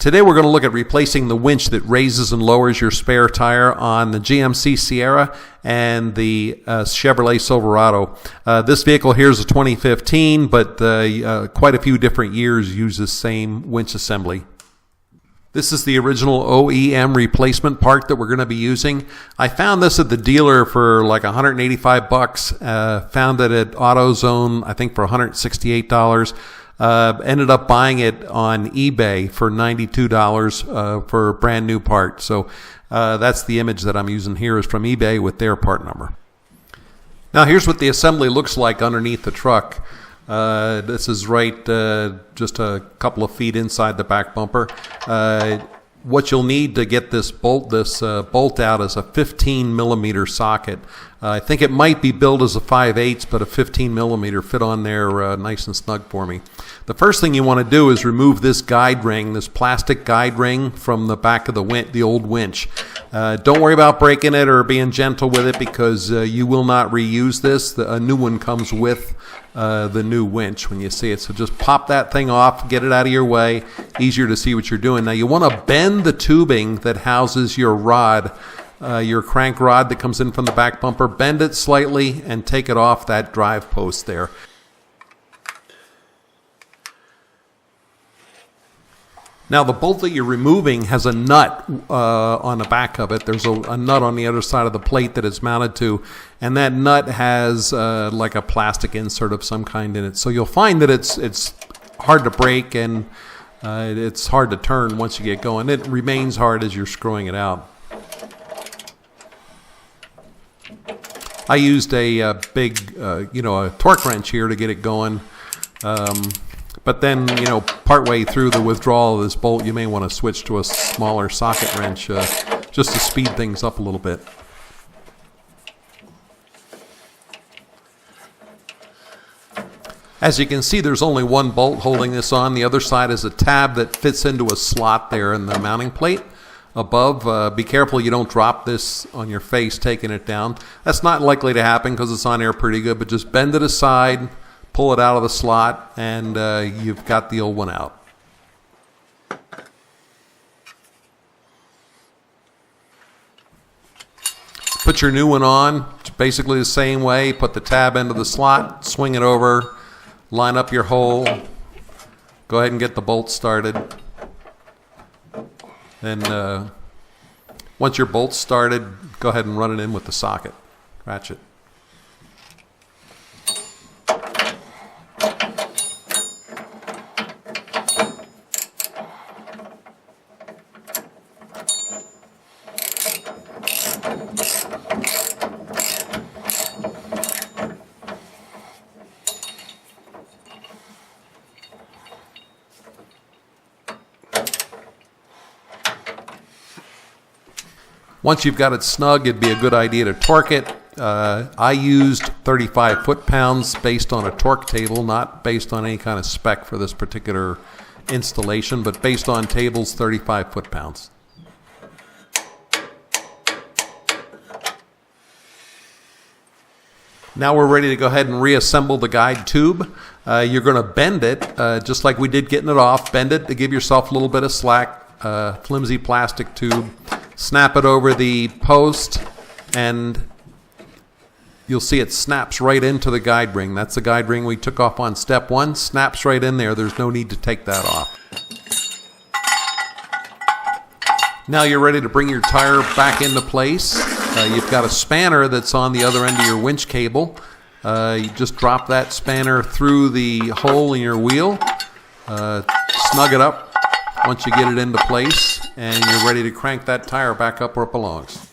Today we're going to look at replacing the winch that raises and lowers your spare tire on the GMC Sierra and the Chevrolet Silverado. This vehicle here is a 2015, but quite a few different years use the same winch assembly. This is the original OEM replacement part that we're going to be using. I found this at the dealer for like $185. Found it at AutoZone, I think for $168. Ended up buying it on eBay for $92 for a brand new part. So that's the image that I'm using here is from eBay with their part number. Now here's what the assembly looks like underneath the truck. This is right just a couple of feet inside the back bumper. What you'll need to get this bolt out is a 15 millimeter socket. I think it might be billed as a 5/8, but a 15 millimeter fit on there nice and snug for me. The first thing you want to do is remove this guide ring, this plastic guide ring from the back of the old winch. Don't worry about breaking it or being gentle with it because you will not reuse this. A new one comes with the new winch when you see it. So just pop that thing off, get it out of your way. Easier to see what you're doing. Now you want to bend the tubing that houses your rod, your crank rod that comes in from the back bumper. Bend it slightly and take it off that drive post there. Now the bolt that you're removing has a nut on the back of it. There's a nut on the other side of the plate that it's mounted to, and that nut has like a plastic insert of some kind in it. So you'll find that it's hard to break and it's hard to turn once you get going. It remains hard as you're screwing it out. I used a big, a torque wrench here to get it going. But then, partway through the withdrawal of this bolt, you may want to switch to a smaller socket wrench just to speed things up a little bit. As you can see, there's only one bolt holding this on. The other side is a tab that fits into a slot there in the mounting plate above. Be careful you don't drop this on your face taking it down. That's not likely to happen because it's on there pretty good, but just bend it aside, pull it out of the slot, and you've got the old one out. Put your new one on, it's basically the same way. Put the tab into the slot, swing it over, line up your hole, go ahead and get the bolt started. And once your bolt's started, go ahead and run it in with the socket ratchet. Once you've got it snug, it'd be a good idea to torque it. I used 35 foot-pounds based on a torque table, not based on any kind of spec for this particular installation, but based on tables, 35 foot-pounds. Now we're ready to go ahead and reassemble the guide tube. You're going to bend it, just like we did getting it off. Bend it to give yourself a little bit of slack, flimsy plastic tube. Snap it over the post, and you'll see it snaps right into the guide ring. That's the guide ring we took off on step one. Snaps right in there. There's no need to take that off. Now you're ready to bring your tire back into place. You've got a spanner that's on the other end of your winch cable. You just drop that spanner through the hole in your wheel. Snug it up once you get it into place, and you're ready to crank that tire back up where it belongs.